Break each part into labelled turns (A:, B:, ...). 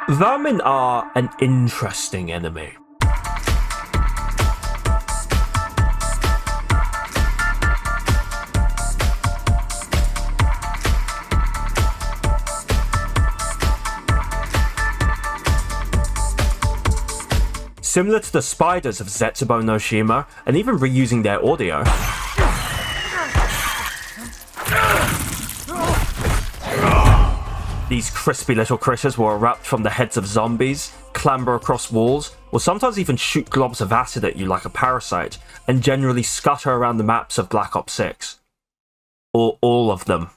A: Vermin are an interesting enemy. Similar to the spiders of Zetsubo no Shima, and even reusing their audio, these crispy little critters will erupt from the heads of zombies, clamber across walls, or sometimes even shoot globs of acid at you like a parasite, and generally scutter around the maps of Black Ops 6. Or all of them.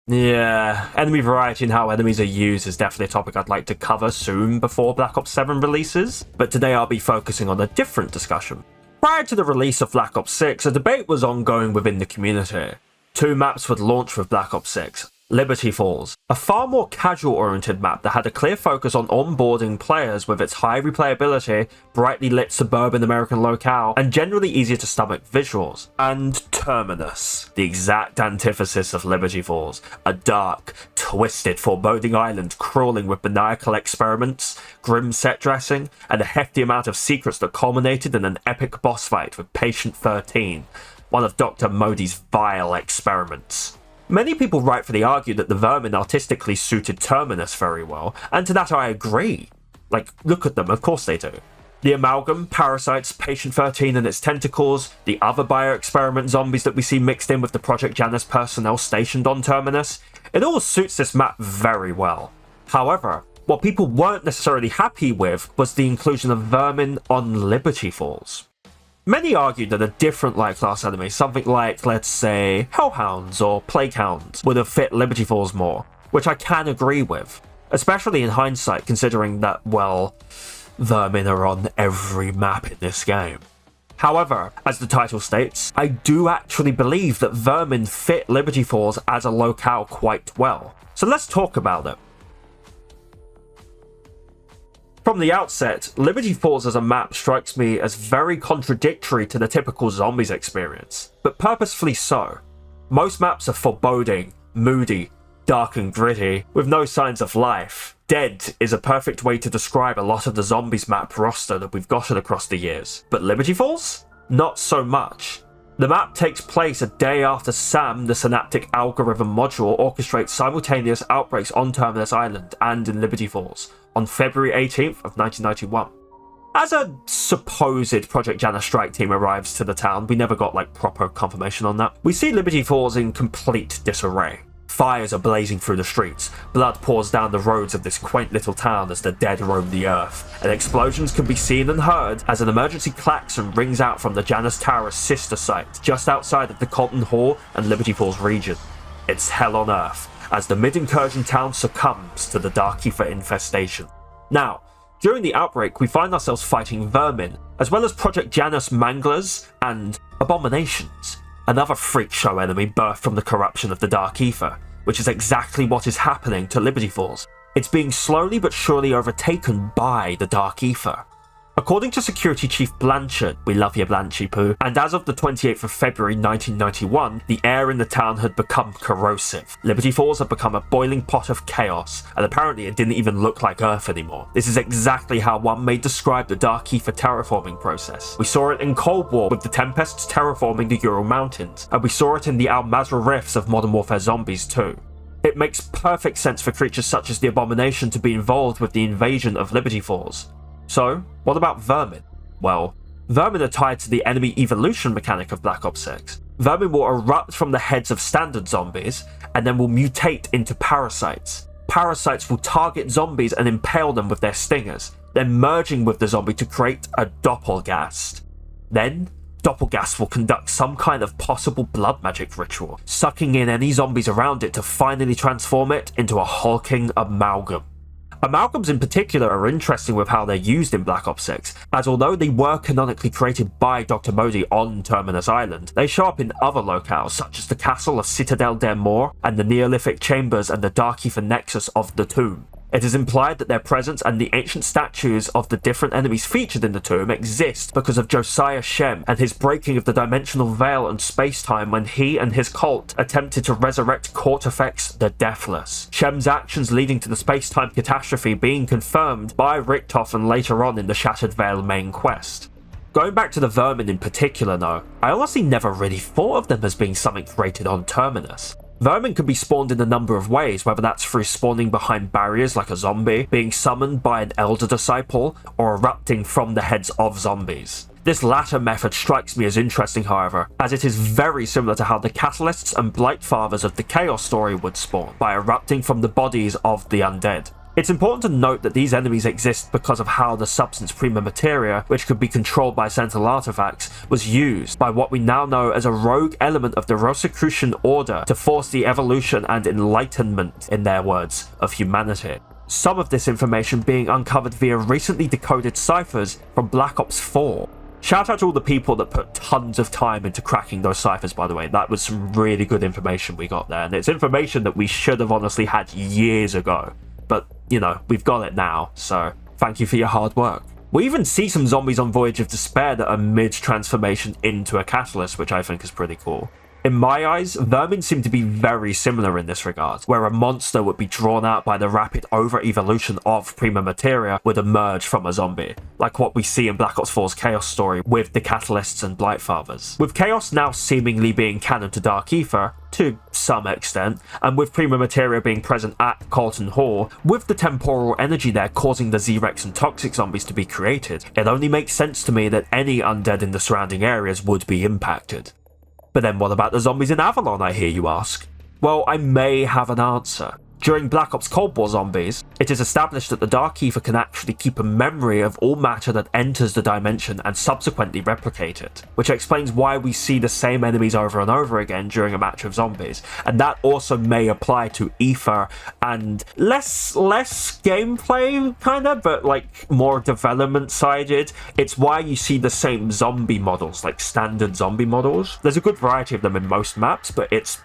A: Yeah, enemy variety and how enemies are used is definitely a topic I'd like to cover soon before Black Ops 7 releases, but today I'll be focusing on a different discussion. Prior to the release of Black Ops 6, a debate was ongoing within the community. 2 maps would launch with Black Ops 6. Liberty Falls, a far more casual-oriented map that had a clear focus on onboarding players with its high replayability, brightly lit suburban American locale, and generally easier to stomach visuals. And Terminus, the exact antithesis of Liberty Falls, a dark, twisted, foreboding island crawling with maniacal experiments, grim set dressing, and a hefty amount of secrets that culminated in an epic boss fight with Patient 13, one of Dr. Modi's vile experiments. Many people rightfully argue that the Vermin artistically suited Terminus very well, and to that I agree. Like, look at them, of course they do. The amalgam, parasites, Patient 13 and its tentacles, the other bio-experiment zombies that we see mixed in with the Project Janus personnel stationed on Terminus, it all suits this map very well. However, what people weren't necessarily happy with was the inclusion of Vermin on Liberty Falls. Many argued that a different light-class enemy, something like, let's say, Hellhounds or Plaguehounds, would have fit Liberty Falls more, which I can agree with, especially in hindsight considering that, well, Vermin are on every map in this game. However, as the title states, I do actually believe that Vermin fit Liberty Falls as a locale quite well. So let's talk about it. From the outset, Liberty Falls as a map strikes me as very contradictory to the typical zombies experience, but purposefully so. Most maps are foreboding, moody, dark and gritty, with no signs of life. Dead is a perfect way to describe a lot of the zombies map roster that we've gotten across the years. But Liberty Falls? Not so much. The map takes place a day after Sam, the Synaptic Algorithm module, orchestrates simultaneous outbreaks on Terminus Island and in Liberty Falls on February 18th of 1991. As a supposed Project Janus strike team arrives to the town, we never got proper confirmation on that, we see Liberty Falls in complete disarray. Fires are blazing through the streets, blood pours down the roads of this quaint little town as the dead roam the earth, and explosions can be seen and heard as an emergency klaxon rings out from the Janus Tower's sister site, just outside of the Colton Hall and Liberty Falls region. It's hell on earth, as the mid-incursion town succumbs to the Dark Aether infestation. Now, during the outbreak, we find ourselves fighting Vermin, as well as Project Janus Manglers and Abominations, another freak show enemy birthed from the corruption of the Dark Aether, which is exactly what is happening to Liberty Falls. It's being slowly but surely overtaken by the Dark Aether. According to Security Chief Blanchard, we love you Blanchy Poo, and as of the 28th of February 1991, the air in the town had become corrosive. Liberty Falls had become a boiling pot of chaos, and apparently it didn't even look like Earth anymore. This is exactly how one may describe the Dark Aether terraforming process. We saw it in Cold War with the Tempests terraforming the Ural Mountains, and we saw it in the Al Mazrah Rifts of Modern Warfare Zombies too. It makes perfect sense for creatures such as the Abomination to be involved with the invasion of Liberty Falls. So, what about Vermin? Well, Vermin are tied to the enemy evolution mechanic of Black Ops 6. Vermin will erupt from the heads of standard zombies, and then will mutate into parasites. Parasites will target zombies and impale them with their stingers, then merging with the zombie to create a doppelgast. Then, Doppelgast will conduct some kind of possible blood magic ritual, sucking in any zombies around it to finally transform it into a hulking amalgam. Amalgams in particular are interesting with how they're used in Black Ops 6, as although they were canonically created by Dr. Modi on Terminus Island, they show up in other locales such as the castle of Citadel der Moor and the Neolithic chambers and the Dark Aether nexus of the Tomb. It is implied that their presence and the ancient statues of the different enemies featured in the tomb exist because of Josiah Shem and his breaking of the dimensional veil and space-time when he and his cult attempted to resurrect Cortifex the Deathless. Shem's actions leading to the space-time catastrophe being confirmed by Richtofen later on in the Shattered Veil main quest. Going back to the Vermin in particular though, I honestly never really thought of them as being something created on Terminus. Vermin can be spawned in a number of ways, whether that's through spawning behind barriers like a zombie, being summoned by an Elder Disciple, or erupting from the heads of zombies. This latter method strikes me as interesting, however, as it is very similar to how the Catalysts and Blightfathers of the Chaos story would spawn, by erupting from the bodies of the undead. It's important to note that these enemies exist because of how the substance Prima Materia, which could be controlled by Sentinel artifacts, was used by what we now know as a rogue element of the Rosicrucian Order to force the evolution and enlightenment, in their words, of humanity. Some of this information being uncovered via recently decoded ciphers from Black Ops 4. Shout out to all the people that put tons of time into cracking those ciphers, by the way. That was some really good information we got there, and it's information that we should have honestly had years ago. But, you know, we've got it now, so thank you for your hard work. We even see some zombies on Voyage of Despair that are mid-transformation into a catalyst, which I think is pretty cool. In my eyes, Vermin seem to be very similar in this regard, where a monster would be drawn out by the rapid over-evolution of Prima Materia would emerge from a zombie, like what we see in Black Ops 4's Chaos story with the Catalysts and Blightfathers. With Chaos now seemingly being canon to Dark Aether, to some extent, and with Prima Materia being present at Colton Hall, with the temporal energy there causing the Z-Rex and Toxic zombies to be created, it only makes sense to me that any undead in the surrounding areas would be impacted. But then what about the zombies in Avalon, I hear you ask? Well, I may have an answer. During Black Ops Cold War Zombies, it is established that the Dark Aether can actually keep a memory of all matter that enters the dimension and subsequently replicate it, which explains why we see the same enemies over and over again during a match of zombies, and that also may apply to Aether and less gameplay kinda, but like more development sided. It's why you see the same zombie models, like standard zombie models. There's a good variety of them in most maps, but it's,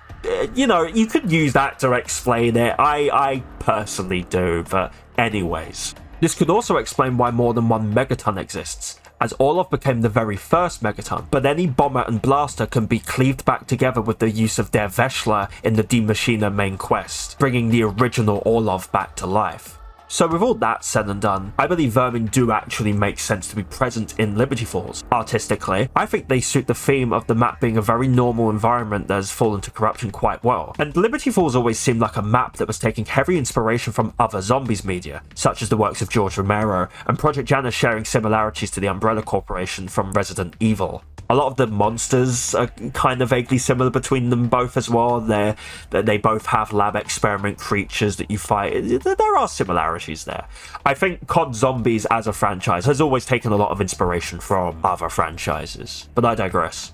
A: you know, you could use that to explain it. I personally do, but anyways. This could also explain why more than one Megaton exists, as Orlov became the very first Megaton, but any bomber and blaster can be cleaved back together with the use of Der Veshler in the Die Maschine main quest, bringing the original Orlov back to life. So with all that said and done, I believe Vermin do actually make sense to be present in Liberty Falls. Artistically, I think they suit the theme of the map being a very normal environment that has fallen to corruption quite well. And Liberty Falls always seemed like a map that was taking heavy inspiration from other zombies media, such as the works of George Romero, and Project Janus sharing similarities to the Umbrella Corporation from Resident Evil. A lot of the monsters are kind of vaguely similar between them both as well. They both have lab experiment creatures that you fight. There are similarities there. I think COD Zombies as a franchise has always taken a lot of inspiration from other franchises, but I digress.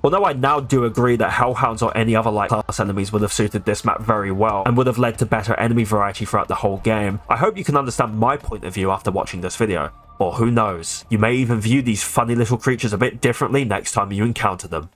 A: Although I now do agree that Hellhounds or any other light class enemies would have suited this map very well and would have led to better enemy variety throughout the whole game, I hope you can understand my point of view after watching this video. Or who knows, you may even view these funny little creatures a bit differently next time you encounter them.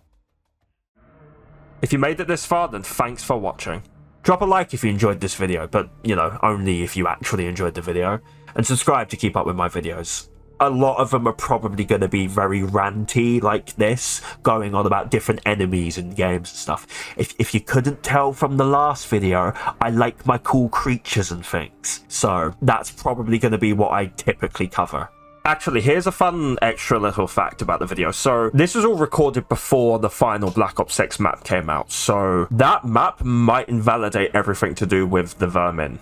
A: If you made it this far, then thanks for watching. Drop a like if you enjoyed this video, but, you know, only if you actually enjoyed the video, and subscribe to keep up with my videos. A lot of them are probably going to be very ranty like this, going on about different enemies and games and stuff. If you couldn't tell from the last video, I like my cool creatures and things, so that's probably going to be what I typically cover. Actually, here's a fun extra little fact about the video. So this was all recorded before the final Black Ops 6 map came out, so that map might invalidate everything to do with the Vermin,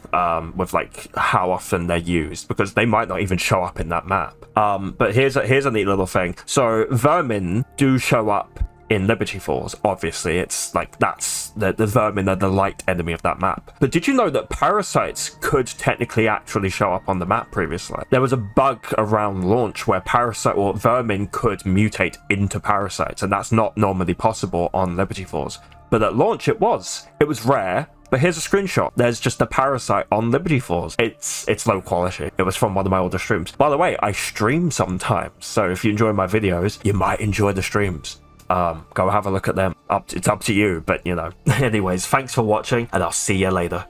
A: with like how often they're used, because they might not even show up in that map. But here's a neat little thing. So Vermin do show up in Liberty Falls, obviously. It's like, that's the Vermin are the light enemy of that map. But did you know that parasites could technically actually show up on the map previously? There was a bug around launch where parasite or Vermin could mutate into parasites, and that's not normally possible on Liberty Falls. But at launch it was. It was rare, but here's a screenshot. There's just a parasite on Liberty Falls. It's low quality. It was from one of my older streams. By the way, I stream sometimes, so if you enjoy my videos, you might enjoy the streams. Go have a look at them. It's up to you, but you know. Anyways, thanks for watching, and I'll see you later.